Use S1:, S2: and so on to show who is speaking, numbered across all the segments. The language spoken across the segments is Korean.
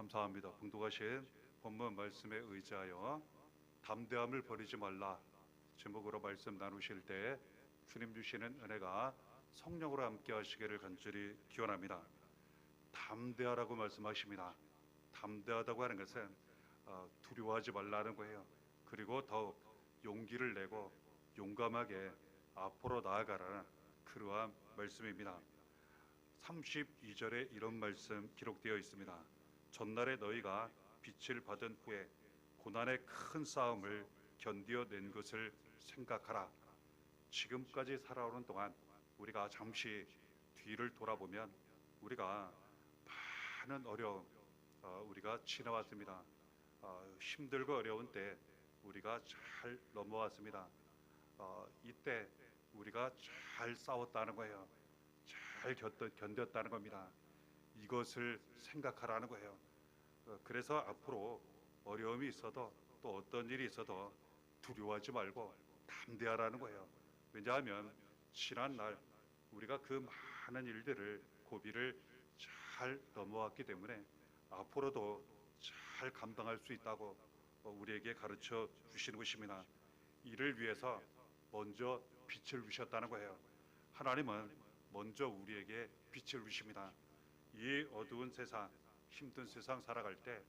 S1: 감사합니다. 봉독하신 본문 말씀에 의지하여 담대함을 버리지 말라 제목으로 말씀 나누실 때 주님 주시는 은혜가 성령으로 함께 하시기를 간절히 기원합니다. 담대하라고 말씀하십니다. 담대하다고 하는 것은 두려워하지 말라는 거예요. 그리고 더욱 용기를 내고 용감하게 앞으로 나아가라는 그러한 말씀입니다. 32절에 이런 말씀 기록되어 있습니다. 전날에 너희가 빛을 받은 후에 고난의 큰 싸움을 견디어낸 것을 생각하라. 지금까지 살아오는 동안 우리가 잠시 뒤를 돌아보면 우리가 많은 어려움 우리가 지나왔습니다. 힘들고 어려운 때 우리가 잘 넘어왔습니다. 이때 우리가 잘 싸웠다는 거예요. 잘 견뎠다는 겁니다. 이것을 생각하라는 거예요. 그래서 앞으로 어려움이 있어도 또 어떤 일이 있어도 두려워하지 말고 담대하라는 거예요. 왜냐하면 지난날 우리가 그 많은 일들을 고비를 잘 넘어왔기 때문에 앞으로도 잘 감당할 수 있다고 우리에게 가르쳐 주시는 것입니다. 이를 위해서 먼저 빛을 주셨다는 거예요. 하나님은 먼저 우리에게 빛을 주십니다. 이 어두운 세상, 힘든 세상 살아갈 때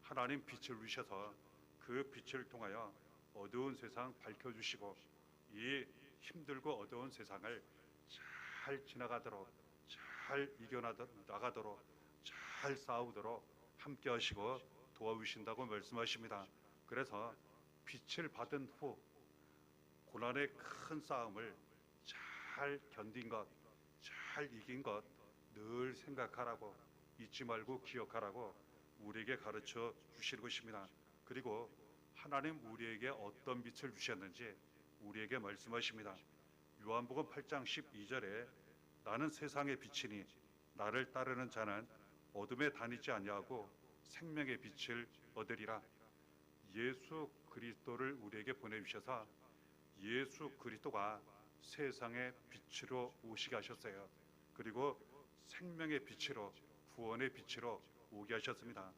S1: 하나님 빛을 주셔서 그 빛을 통하여 어두운 세상 밝혀주시고 이 힘들고 어두운 세상을 잘 지나가도록 잘 이겨나가도록 잘 싸우도록 함께 하시고 도와주신다고 말씀하십니다. 그래서 빛을 받은 후 고난의 큰 싸움을 잘 견딘 것, 잘 이긴 것 늘 생각하라고, 잊지 말고 기억하라고 우리에게 가르쳐 주실 것입니다. 그리고 하나님 우리에게 어떤 빛을 주셨는지 우리에게 말씀하십니다. 요한복음 8장 12절에 나는 세상의 빛이니 나를 따르는 자는 어둠에 다니지 아니하고 생명의 빛을 얻으리라. 예수 그리스도를 우리에게 보내주셔서 예수 그리스도가 세상의 빛으로 오시게 하셨어요. 그리고 생명의 빛으로, 구원의 빛으로 오게 하셨습니다.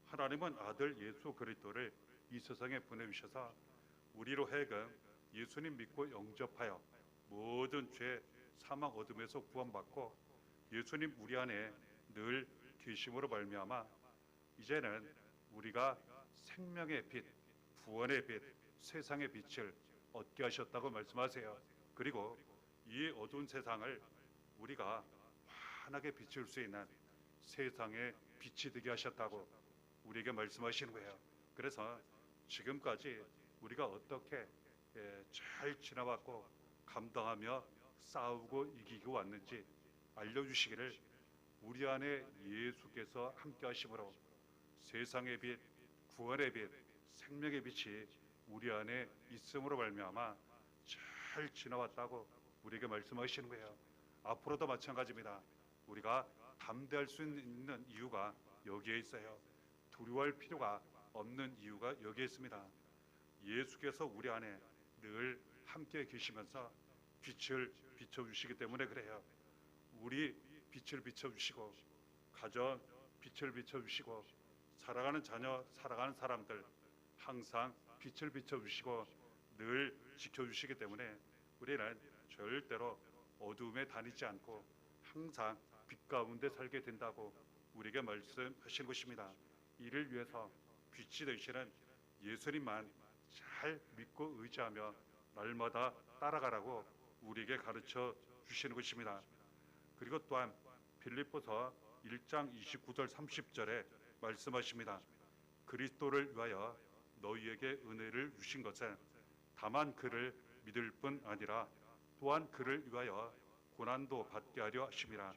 S1: 하나님은 아들 예수 그리스도를 이 세상에 보내주셔서 우리로 하여금 예수님 믿고 영접하여 모든 죄, 사망, 어둠에서 구원받고 예수님 우리 안에 늘 계심으로 말미암아 이제는 우리가 생명의 빛, 구원의 빛, 세상의 빛을 얻게 하셨다고 말씀하세요. 그리고 이 어두운 세상을 우리가 환하게 비출 수 있는 세상의 빛이 되게 하셨다고 우리에게 말씀하시는 거예요. 그래서 지금까지 우리가 어떻게 잘 지나왔고 감당하며 싸우고 이기고 왔는지 알려주시기를 우리 안에 예수께서 함께 하심으로 세상의 빛, 구원의 빛, 생명의 빛이 우리 안에 있음으로 말미암아 잘 지나왔다고 우리에게 말씀하시는 거예요. 앞으로도 마찬가지입니다. 우리가 담대할 수 있는 이유가 여기에 있어요. 두려워할 필요가 없는 이유가 여기에 있습니다. 예수께서 우리 안에 늘 함께 계시면서 빛을 비춰주시기 때문에 그래요. 우리 빛을 비춰주시고 가정 빛을 비춰주시고 살아가는 자녀, 살아가는 사람들 항상 빛을 비춰주시고 늘 지켜주시기 때문에 우리는 절대로 어두움에 다니지 않고 항상 빛 가운데 살게 된다고 우리에게 말씀하신 것입니다. 이를 위해서 빛이 되시는 예수님만 잘 믿고 의지하며 날마다 따라가라고 우리에게 가르쳐 주시는 것입니다. 그리고 또한 빌립보서 1장 29절 30절에 말씀하십니다. 그리스도를 위하여 너희에게 은혜를 주신 것은 다만 그를 믿을 뿐 아니라 또한 그를 위하여 고난도 받게 하려 하심이라.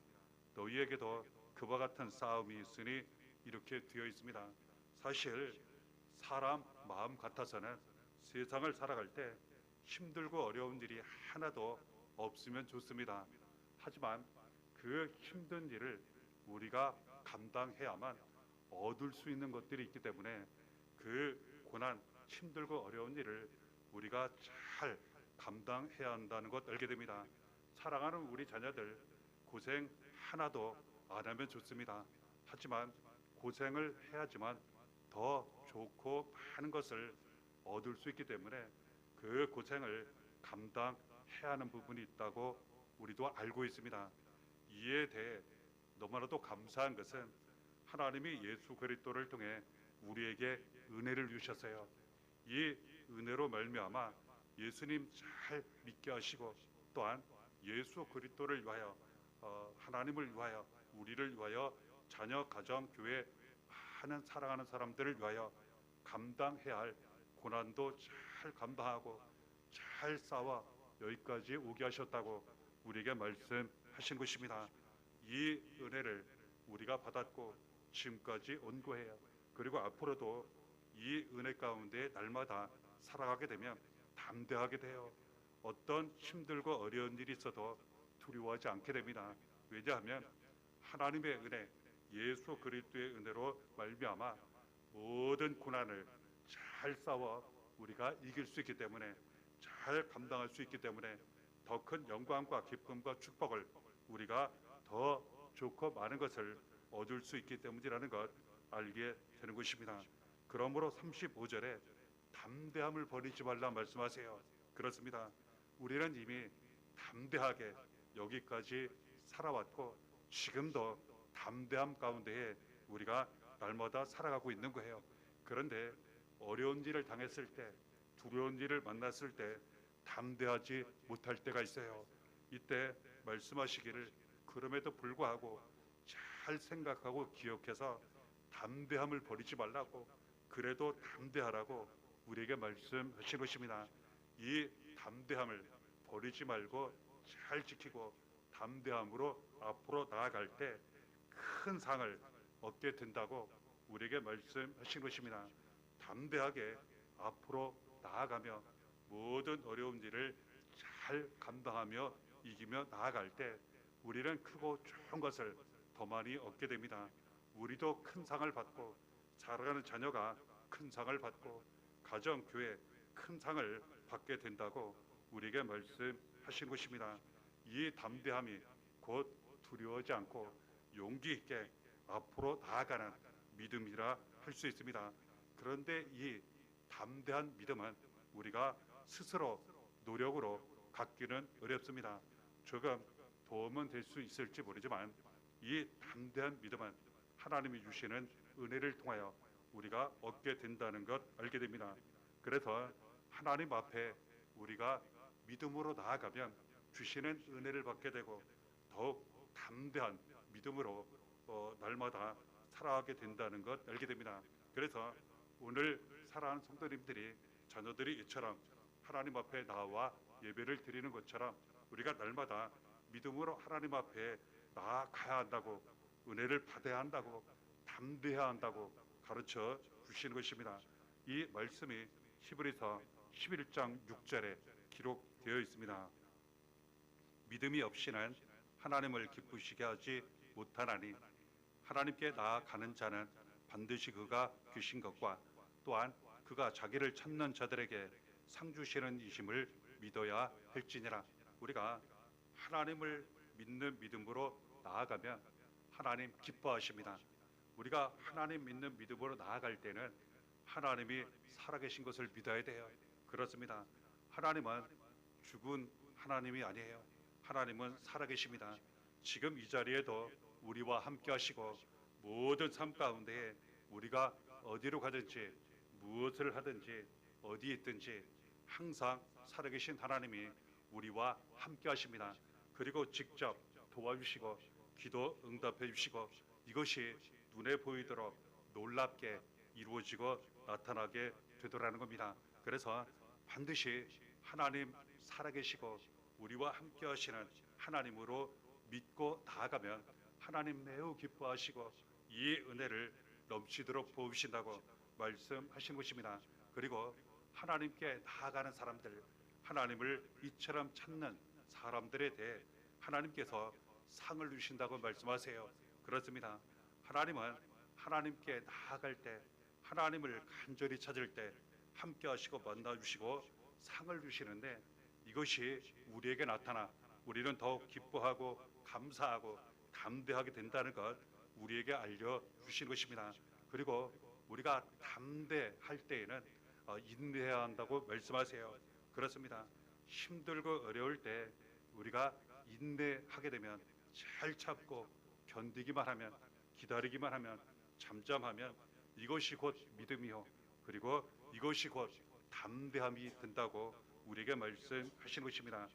S1: 너희에게도 그와 같은 싸움이 있으니 이렇게 되어 있습니다. 사실 사람 마음 같아서는 세상을 살아갈 때 힘들고 어려운 일이 하나도 없으면 좋습니다. 하지만 그 힘든 일을 우리가 감당해야만 얻을 수 있는 것들이 있기 때문에 그 고난, 힘들고 어려운 일을 우리가 잘 감당해야 한다는 것 알게 됩니다. 사랑하는 우리 자녀들 고생 하나도 안 하면 좋습니다. 하지만 고생을 해야지만 더 좋고 많은 것을 얻을 수 있기 때문에 그 고생을 감당해야 하는 부분이 있다고 우리도 알고 있습니다. 이에 대해 너무나도 감사한 것은 하나님이 예수 그리스도를 통해 우리에게 은혜를 주셨어요. 이 은혜로 말미암아 예수님 잘 믿게 하시고 또한 예수 그리스도를 위하여 하나님을 위하여 우리를 위하여 자녀 가정 교회 많은 사랑하는 사람들을 위하여 감당해야 할 고난도 잘 감당하고 잘 싸워 여기까지 오게 하셨다고 우리에게 말씀하신 것입니다. 이 은혜를 우리가 받았고 지금까지 온 거예요. 그리고 앞으로도 이 은혜 가운데 날마다 살아가게 되면 담대하게 돼요. 어떤 힘들고 어려운 일이 있어도 두려워하지 않게 됩니다. 왜냐하면 하나님의 은혜, 예수 그리스도의 은혜로 말미암아 모든 고난을 잘 싸워 우리가 이길 수 있기 때문에, 잘 감당할 수 있기 때문에 더 큰 영광과 기쁨과 축복을 우리가 더 좋고 많은 것을 얻을 수 있기 때문이라는 것 알게 되는 것입니다. 그러므로 35절에 담대함을 버리지 말라 말씀하세요. 그렇습니다. 우리는 이미 담대하게 여기까지 살아왔고 지금도 담대함 가운데에 우리가 날마다 살아가고 있는 거예요. 그런데 어려운 일을 당했을 때, 두려운 일을 만났을 때 담대하지 못할 때가 있어요. 이때 말씀하시기를 그럼에도 불구하고 잘 생각하고 기억해서 담대함을 버리지 말라고, 그래도 담대하라고 우리에게 말씀하신 것입니다. 이 담대함을 버리지 말고 잘 지키고 담대함으로 앞으로 나아갈 때 큰 상을 얻게 된다고 우리에게 말씀하신 것입니다. 담대하게 앞으로 나아가며 모든 어려운 일을 잘 감당하며 이기며 나아갈 때 우리는 크고 좋은 것을 더 많이 얻게 됩니다. 우리도 큰 상을 받고 자라가는 자녀가 큰 상을 받고 가정, 교회 큰 상을 받게 된다고 우리에게 말씀하신 것입니다. 이 담대함이 곧 두려워하지 않고 용기 있게 앞으로 나아가는 믿음이라 할 수 있습니다. 그런데 이 담대한 믿음은 우리가 스스로 노력으로 갖기는 어렵습니다. 조금 도움은 될 수 있을지 모르지만 이 담대한 믿음은 하나님이 주시는 은혜를 통하여 우리가 얻게 된다는 것 알게 됩니다. 그래서 하나님 앞에 우리가 믿음으로 나아가면 주시는 은혜를 받게 되고 더욱 담대한 믿음으로 날마다 살아가게 된다는 것 알게 됩니다. 그래서 오늘 사랑하는 성도님들이, 자녀들이 이처럼 하나님 앞에 나와 예배를 드리는 것처럼 우리가 날마다 믿음으로 하나님 앞에 나아가야 한다고, 은혜를 받아야 한다고, 담대해야 한다고 가르쳐 주시는 것입니다. 이 말씀이 히브리서 11장 6절에 기록되어 있습니다. 믿음이 없이는 하나님을 기쁘시게 하지 못하나니 하나님께 나아가는 자는 반드시 그가 주신 것과 또한 그가 자기를 찾는 자들에게 상 주시는 이심을 믿어야 할지니라. 우리가 하나님을 믿는 믿음으로 나아가면 하나님 기뻐하십니다. 우리가 하나님 믿는 믿음으로 나아갈 때는 하나님이 살아계신 것을 믿어야 돼요. 그렇습니다. 하나님은 죽은 하나님이 아니에요. 하나님은 살아계십니다. 지금 이 자리에도 우리와 함께 하시고 모든 삶 가운데 우리가 어디로 가든지 무엇을 하든지 어디에 있든지 항상 살아계신 하나님이 우리와 함께 하십니다. 그리고 직접 도와주시고 기도 응답해 주시고 이것이 눈에 보이도록 놀랍게 이루어지고 나타나게 되더라는 겁니다. 그래서 반드시 하나님 살아계시고 우리와 함께 하시는 하나님으로 믿고 나아가면 하나님 매우 기뻐하시고 이 은혜를 넘치도록 부으신다고 말씀하신 것입니다. 그리고 하나님께 나아가는 사람들, 하나님을 이처럼 찾는 사람들에 대해 하나님께서 상을 주신다고 말씀하세요. 그렇습니다. 하나님은 하나님께 나아갈 때, 하나님을 간절히 찾을 때 함께 하시고 만나주시고 상을 주시는데 이것이 우리에게 나타나 우리는 더욱 기뻐하고 감사하고 담대하게 된다는 것 우리에게 알려주신 것입니다. 그리고 우리가 담대할 때에는 인내해야 한다고 말씀하세요. 그렇습니다. 힘들고 어려울 때 우리가 인내하게 되면 잘 참고 견디기만 하면 기다리기만 하면 잠잠하면 이것이 곧 믿음이요 그리고 이것이 곧 담대함이 된다고 우리에게 말씀하신 것입니다.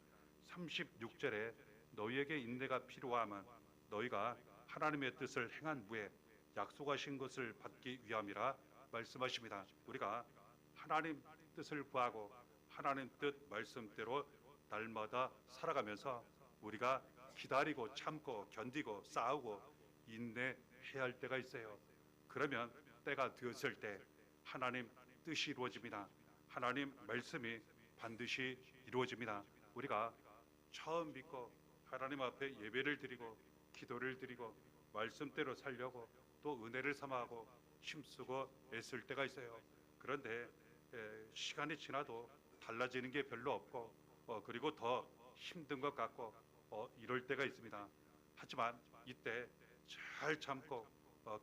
S1: 36절에 너희에게 인내가 필요하면 너희가 하나님의 뜻을 행한 후에 약속하신 것을 받기 위함이라 말씀하십니다. 우리가 하나님 뜻을 구하고 하나님 뜻 말씀대로 날마다 살아가면서 우리가 기다리고 참고 견디고 싸우고 인내해야 할 때가 있어요. 그러면 때가 되었을 때 하나님 뜻이 이루어집니다. 하나님 말씀이 반드시 이루어집니다. 우리가 처음 믿고 하나님 앞에 예배를 드리고 기도를 드리고 말씀대로 살려고 또 은혜를 삼아하고 힘쓰고 애쓸 때가 있어요. 그런데 시간이 지나도 달라지는 게 별로 없고 그리고 더 힘든 것 같고 이럴 때가 있습니다. 하지만 이때 잘 참고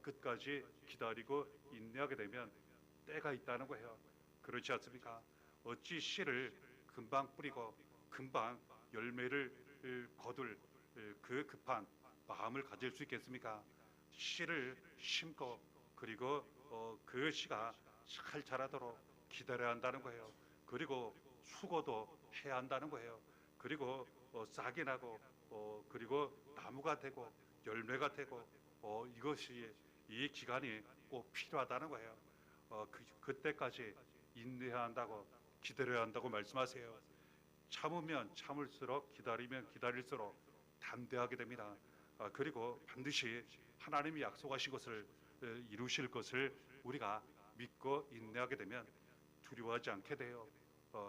S1: 끝까지 기다리고 인내하게 되면 때가 있다는 거예요. 그렇지 않습니까? 어찌 씨를 금방 뿌리고 금방 열매를 거둘 그 급한 마음을 가질 수 있겠습니까? 씨를 심고 그리고 그 씨가 잘 자라도록 기다려야 한다는 거예요. 그리고 수고도 해야 한다는 거예요. 그리고 싹이 나고 그리고 나무가 되고 열매가 되고 이것이 이 기간이 꼭 필요하다는 거예요. 그때까지 인내해야 한다고 기다려야 한다고 말씀하세요. 참으면 참을수록 기다리면 기다릴수록 담대하게 됩니다. 그리고 반드시 하나님이 약속하신 것을 이루실 것을 우리가 믿고 인내하게 되면 두려워하지 않게 돼요.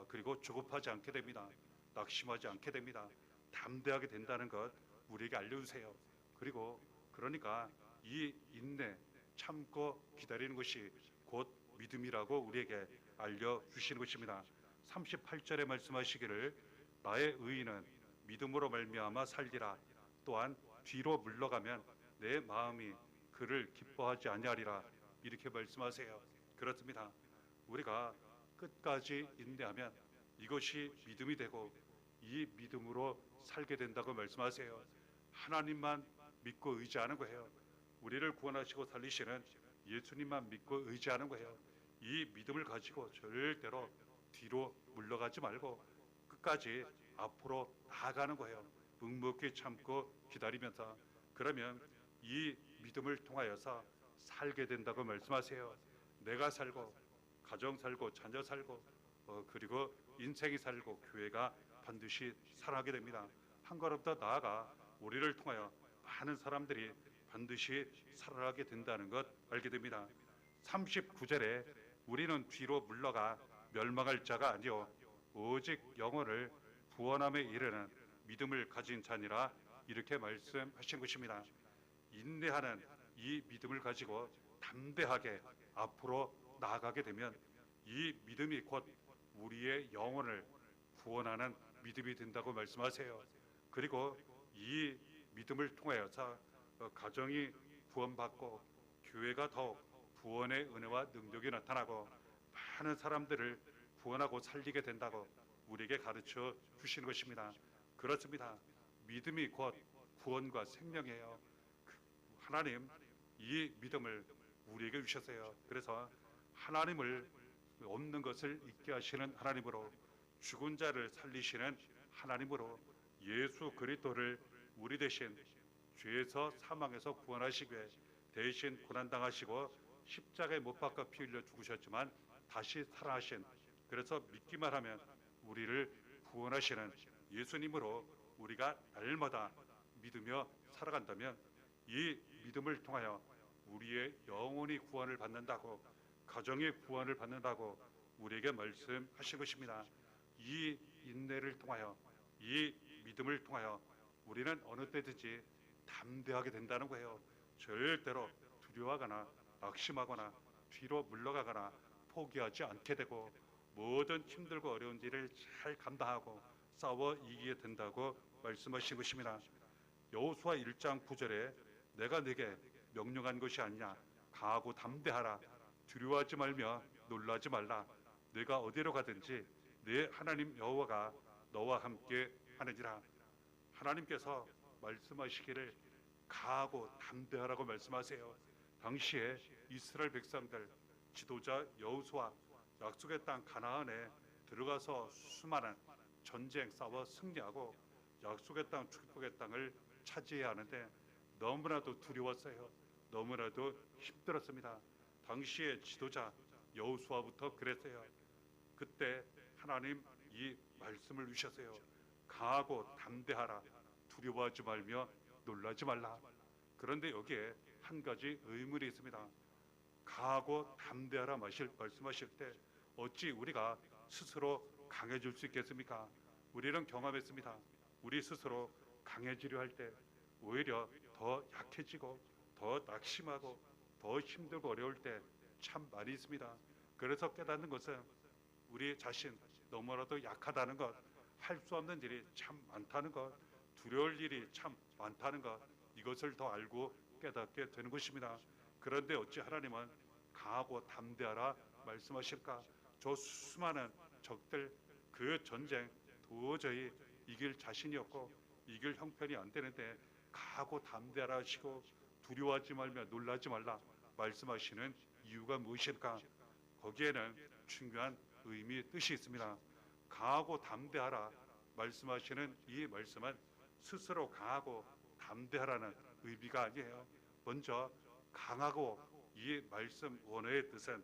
S1: 그리고 조급하지 않게 됩니다. 낙심하지 않게 됩니다. 담대하게 된다는 것 우리에게 알려주세요. 그리고 그러니까 이 인내 참고 기다리는 것이 곧 믿음이라고 우리에게 알려주시는 것입니다. 38절에 말씀하시기를 나의 의인은 믿음으로 말미암아 살리라. 또한 뒤로 물러가면 내 마음이 그를 기뻐하지 아니하리라. 이렇게 말씀하세요. 그렇습니다. 우리가 끝까지 인내하면 이것이 믿음이 되고 이 믿음으로 살게 된다고 말씀하세요. 하나님만 믿고 의지하는 거예요. 우리를 구원하시고 살리시는 예수님만 믿고 의지하는 거예요. 이 믿음을 가지고 절대로 뒤로 물러가지 말고 끝까지 앞으로 나아가는 거예요. 묵묵히 참고 기다리면서 그러면 이 믿음을 통하여서 살게 된다고 말씀하세요. 내가 살고 가정 살고 자녀 살고 그리고 인생이 살고 교회가 반드시 살아가게 됩니다. 한 걸음 더 나아가 우리를 통하여 많은 사람들이 반드시 살아가게 된다는 것 알게 됩니다. 39절에 우리는 뒤로 물러가 멸망할 자가 아니요 오직 영혼을 구원함에 이르는 믿음을 가진 자니라 이렇게 말씀하신 것입니다. 인내하는 이 믿음을 가지고 담대하게 앞으로 나아가게 되면 이 믿음이 곧 우리의 영혼을 구원하는 믿음이 된다고 말씀하세요. 그리고 이 믿음을 통하여서 가정이 구원받고 교회가 더욱 구원의 은혜와 능력이 나타나고 많은 사람들을 구원하고 살리게 된다고 우리에게 가르쳐 주시는 것입니다. 그렇습니다. 믿음이 곧 구원과 생명이에요. 하나님 이 믿음을 우리에게 주셨어요. 그래서 하나님을 없는 것을 있게 하시는 하나님으로 죽은 자를 살리시는 하나님으로 예수 그리스도를 우리 대신 죄에서 사망에서 구원하시기 위해 대신 고난당하시고 십자가에 못 박아 피 흘려 죽으셨지만 다시 살아나신 그래서 믿기만 하면 우리를 구원하시는 예수님으로 우리가 날마다 믿으며 살아간다면 이 믿음을 통하여 우리의 영혼이 구원을 받는다고 가정의 구원을 받는다고 우리에게 말씀하신 것입니다. 이 인내를 통하여 이 믿음을 통하여 우리는 어느 때든지 담대하게 된다는 거예요. 절대로 두려워하거나 낙심하거나 뒤로 물러가거나 포기하지 않게 되고 모든 힘들고 어려운 일을 잘 감당하고 싸워 이기게 된다고 말씀하신 것입니다. 여호수아 1장 9절에 내가 네게 명령한 것이 아니냐. 강하고 담대하라. 두려워하지 말며 놀라지 말라. 네가 어디로 가든지 네 하나님 여호와가 너와 함께 하느니라. 하나님께서 말씀하시기를 강하고 담대하라고 말씀하세요. 당시에 이스라엘 백성들 지도자 여호수아 약속의 땅 가나안에 들어가서 수많은 전쟁 싸워 승리하고 약속의 땅 축복의 땅을 차지해야 하는데 너무나도 두려웠어요. 너무나도 힘들었습니다. 당시의 지도자 여호수아부터 그랬어요. 그때 하나님 이 말씀을 주셨어요. 강하고 담대하라. 두려워하지 말며 놀라지 말라. 그런데 여기에 한 가지 의문이 있습니다. 강하고 담대하라 말씀하실 때 어찌 우리가 스스로 강해질 수 있겠습니까? 우리는 경험했습니다. 우리 스스로 강해지려 할 때 오히려 더 약해지고 더 낙심하고 더 힘들고 어려울 때 참 많이 있습니다. 그래서 깨닫는 것은 우리 자신 너무나도 약하다는 것, 할 수 없는 일이 참 많다는 것, 두려울 일이 참 많다는 것, 이것을 더 알고 깨닫게 되는 것입니다. 그런데 어찌 하나님은 강하고 담대하라 말씀하실까? 저 수많은 적들, 그 전쟁 도저히 이길 자신이 없고 이길 형편이 안 되는데 강하고 담대하라 하시고 두려워하지 말며 놀라지 말라 말씀하시는 이유가 무엇일까? 거기에는 중요한 의미, 뜻이 있습니다. 강하고 담대하라 말씀하시는 이 말씀은 스스로 강하고 담대하라는 의미가 아니에요. 먼저 강하고 이 말씀 원어의 뜻은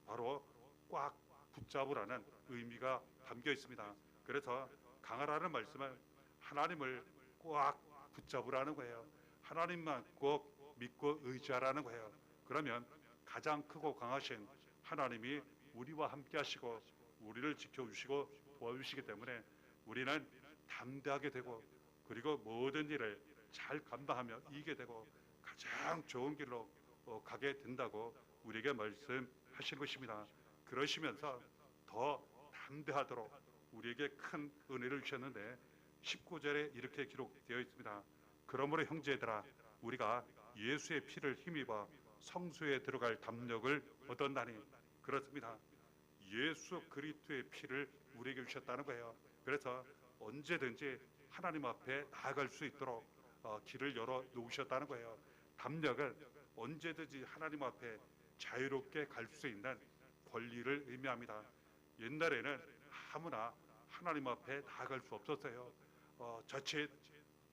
S1: 바로 꽉 붙잡으라는 의미가 담겨 있습니다. 그래서 강하라는 말씀은 하나님을 꽉 붙잡으라는 거예요. 하나님만 꼭 믿고 의지하라는 거예요. 그러면 가장 크고 강하신 하나님이 우리와 함께 하시고 우리를 지켜주시고 도와주시기 때문에 우리는 담대하게 되고 그리고 모든 일을 잘 감당하며 이기게 되고 가장 좋은 길로 가게 된다고 우리에게 말씀하신 것입니다. 그러시면서 더 담대하도록 우리에게 큰 은혜를 주셨는데 19절에 이렇게 기록되어 있습니다. 그러므로 형제들아 우리가 예수의 피를 힘입어 성소에 들어갈 담력을 얻었나니. 그렇습니다. 예수 그리스도의 피를 우리에게 주셨다는 거예요. 그래서 언제든지 하나님 앞에 나아갈 수 있도록 길을 열어 놓으셨다는 거예요. 담력은 언제든지 하나님 앞에 자유롭게 갈 수 있는 권리를 의미합니다. 옛날에는 아무나 하나님 앞에 나아갈 수 없었어요. 자칫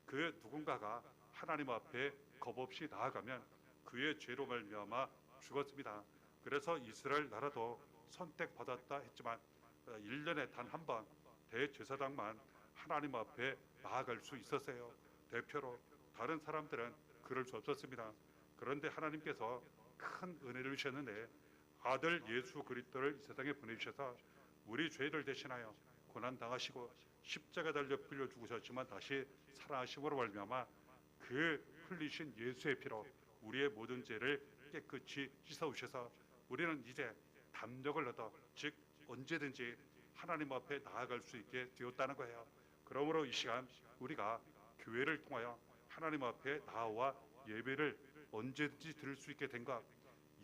S1: 그 누군가가 하나님 앞에 겁없이 나아가면 그의 죄로 말미암아 죽었습니다. 그래서 이스라엘 나라도 선택받았다 했지만 1년에 단 한 번 대제사장만 하나님 앞에 나아갈 수 있었어요. 대표로. 다른 사람들은 그럴 수 없었습니다. 그런데 하나님께서 큰 은혜를 주셨는데 아들 예수 그리스도를 이 세상에 보내주셔서 우리 죄를 대신하여 고난당하시고 십자가 달려 빌려 죽으셨지만 다시 살아나심으로 말미암아 그 흘리신 예수의 피로 우리의 모든 죄를 깨끗이 씻어주셔서 우리는 이제 담력을 얻어 즉 언제든지 하나님 앞에 나아갈 수 있게 되었다는 거예요. 그러므로 이 시간 우리가 교회를 통하여 하나님 앞에 나와 예배를 언제든지 드릴 수 있게 된 것,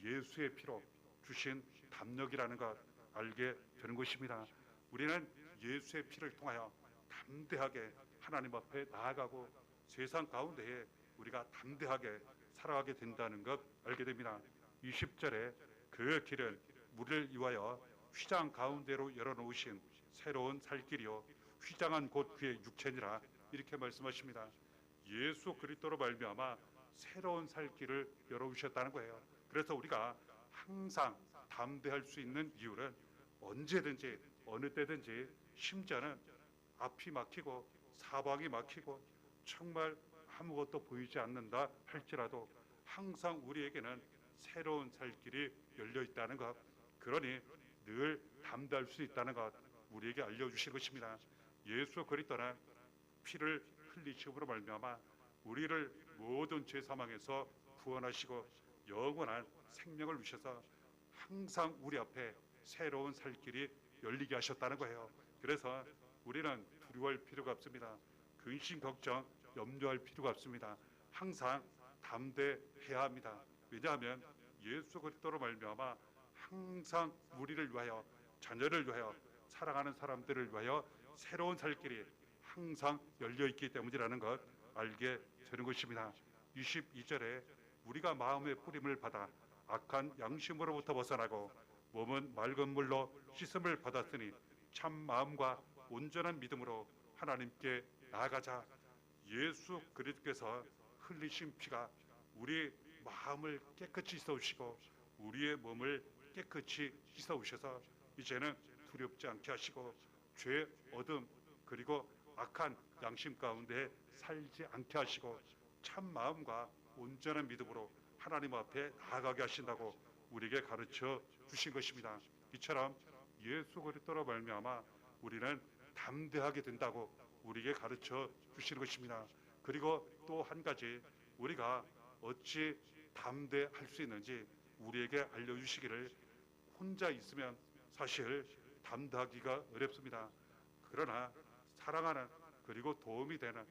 S1: 예수의 피로 주신 담력이라는 것 알게 되는 것입니다. 우리는 예수의 피를 통하여 담대하게 하나님 앞에 나아가고 세상 가운데에 우리가 담대하게 살아가게 된다는 것 알게 됩니다. 20절에 그 길은 우리를 위하여 휘장 가운데로 열어놓으신 새로운 살 길이요 휘장한 곳 그의 육체니라 이렇게 말씀하십니다. 예수 그리스도로 말미암아 새로운 살 길을 열어주셨다는 거예요. 그래서 우리가 항상 담대할 수 있는 이유는 언제든지 어느 때든지 심지어는 앞이 막히고 사방이 막히고 정말 아무것도 보이지 않는다 할지라도 항상 우리에게는 새로운 살 길이 열려 있다는 것, 그러니 늘 담대할 수 있다는 것 우리에게 알려주신 것입니다. 예수 그리스도는 피를 흘리심으로 말미암아 우리를 모든 죄 사망에서 구원하시고 영원한 생명을 주셔서 항상 우리 앞에 새로운 살 길이 열리게 하셨다는 거예요. 그래서 우리는 두려워할 필요가 없습니다. 근심 걱정 염려할 필요가 없습니다. 항상 담대해야 합니다. 왜냐하면 예수 그리스도로 말미암아 항상 우리를 위하여, 자녀를 위하여, 사랑하는 사람들을 위하여 새로운 살 길이 항상 열려 있기 때문이라는 것 알게 되는 것입니다. 22절에 우리가 마음의 뿌림을 받아 악한 양심으로부터 벗어나고 몸은 맑은 물로 씻음을 받았으니 참 마음과 온전한 믿음으로 하나님께 나아가자. 예수 그리스도께서 흘리신 피가 우리 마음을 깨끗이 씻어오시고 우리의 몸을 깨끗이 씻어오셔서 이제는 두렵지 않게 하시고 죄, 어둠, 그리고 악한 양심 가운데 살지 않게 하시고 참 마음과 온전한 믿음으로 하나님 앞에 나아가게 하신다고 우리에게 가르쳐 주신 것입니다. 이처럼 예수 그리스도로 말미암아 우리는 담대하게 된다고 우리에게 가르쳐 주시는 것입니다. 그리고 또 한 가지, 우리가 어찌 담대할 수 있는지 우리에게 알려주시기를, 혼자 있으면 사실 담대하기가 어렵습니다. 그러나 사랑하는, 그리고 도움이 되는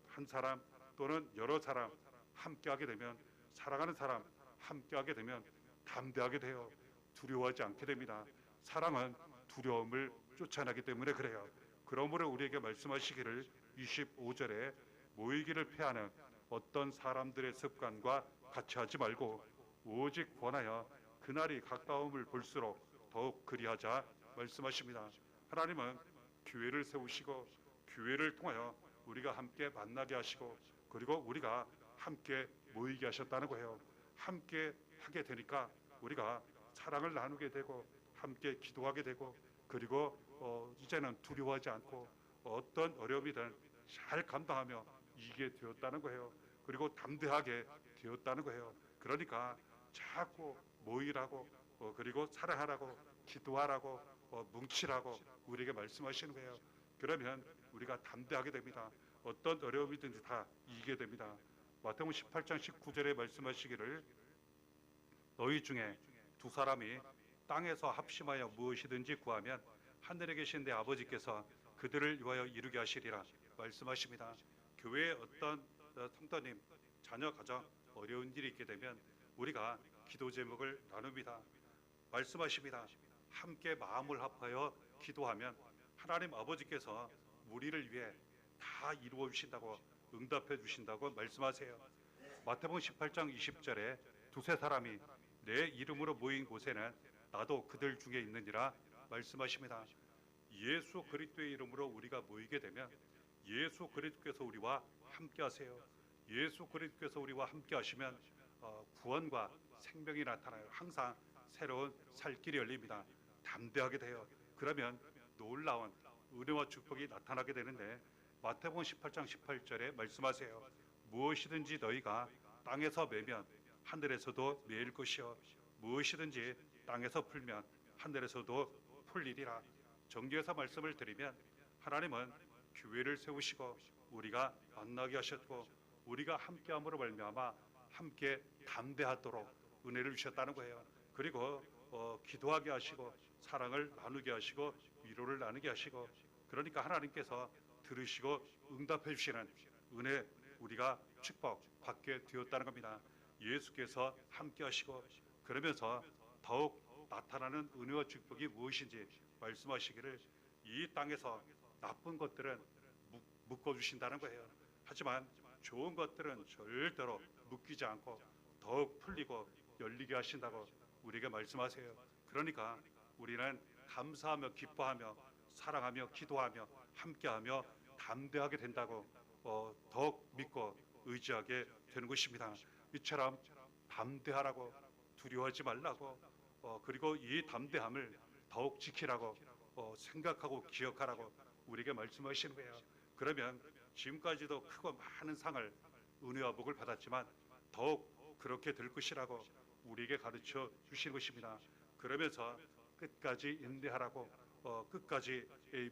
S1: 한 사람 또는 여러 사람 함께하게 되면, 사랑하는 사람 함께하게 되면 담대하게 돼요. 두려워하지 않게 됩니다. 사랑은 두려움을 쫓아나기 때문에 그래요. 그러므로 우리에게 말씀하시기를 25절에 모이기를 패하는 어떤 사람들의 습관과 같이 하지 말고 오직 권하여 그날이 가까움을 볼수록 더욱 그리하자 말씀하십니다. 하나님은 교회를 세우시고 교회를 통하여 우리가 함께 만나게 하시고 그리고 우리가 함께 모이게 하셨다는 거예요. 함께 하게 되니까 우리가 사랑을 나누게 되고 함께 기도하게 되고 그리고 이제는 두려워하지 않고 어떤 어려움이든 잘 감당하며 이기게 되었다는 거예요. 그리고 담대하게 되었다는 거예요. 그러니까 자꾸 모이라고 그리고 사랑하라고 기도하라고 뭉치라고 우리에게 말씀하시는 거예요. 그러면 우리가 담대하게 됩니다. 어떤 어려움이든지 다 이기게 됩니다. 마태복음 18장 19절에 말씀하시기를 너희 중에 두 사람이 땅에서 합심하여 무엇이든지 구하면 하늘에 계신 내 아버지께서 그들을 위하여 이루게 하시리라 말씀하십니다. 교회에 어떤 성도님, 자녀, 가정 어려운 일이 있게 되면 우리가 기도 제목을 나눕니다. 말씀하십니다. 함께 마음을 합하여 기도하면 하나님 아버지께서 우리를 위해 다 이루어 주신다고, 응답해 주신다고 말씀하세요. 마태복음 18장 20절에 두세 사람이 내 이름으로 모인 곳에는 나도 그들 중에 있느니라 말씀하십니다. 예수 그리스도의 이름으로 우리가 모이게 되면 예수 그리스도께서 우리와 함께 하세요. 예수 그리스도께서 우리와 함께 하시면 구원과 생명이 나타나요. 항상 새로운 살 길이 열립니다. 담대하게 돼요. 그러면 놀라운 은혜와 축복이 나타나게 되는데 마태복음 18장 18절에 말씀하세요. 무엇이든지 너희가 땅에서 매면 하늘에서도 매일 것이요 무엇이든지 땅에서 풀면 하늘에서도 풀리리라. 정리해서 말씀을 드리면 하나님은 교회를 세우시고 우리가 만나게 하셨고 우리가 함께함으로 말미암아 함께 담대하도록 은혜를 주셨다는 거예요. 그리고 기도하게 하시고 사랑을 나누게 하시고 위로를 나누게 하시고 그러니까 하나님께서 들으시고 응답해 주시는 은혜, 우리가 축복 받게 되었다는 겁니다. 예수께서 함께 하시고 그러면서 더욱 나타나는 은혜와 축복이 무엇인지 말씀하시기를 이 땅에서 나쁜 것들은 묶어주신다는 거예요. 하지만 좋은 것들은 절대로 묶이지 않고 더욱 풀리고 열리게 하신다고 우리에게 말씀하세요. 그러니까 우리는 감사하며 기뻐하며 사랑하며 기도하며 함께하며 담대하게 된다고 더욱 믿고 의지하게 되는 것입니다. 이처럼 담대하라고, 두려워하지 말라고, 그리고 이 담대함을 더욱 지키라고 생각하고 기억하라고 우리에게 말씀하시는 거예요. 그러면 지금까지도 크고 많은 상을, 은혜와 복을 받았지만 더욱 그렇게 될 것이라고 우리에게 가르쳐 주시는 것입니다. 그러면서 끝까지 인내하라고, 끝까지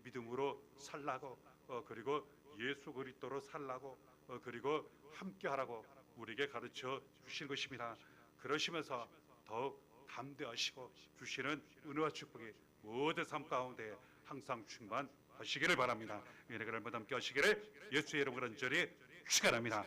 S1: 믿음으로 살라고, 그리고 예수 그리스도로 살라고, 그리고 함께하라고 우리에게 가르쳐 주시는 것입니다. 그러시면서 더욱 담대하시고 주시는 은혜와 축복이 모든 삶 가운데 항상 충만하시기를 바랍니다. 은혜가 날마다 함께 하시기를 예수의 이름으로 간절히 축하합니다.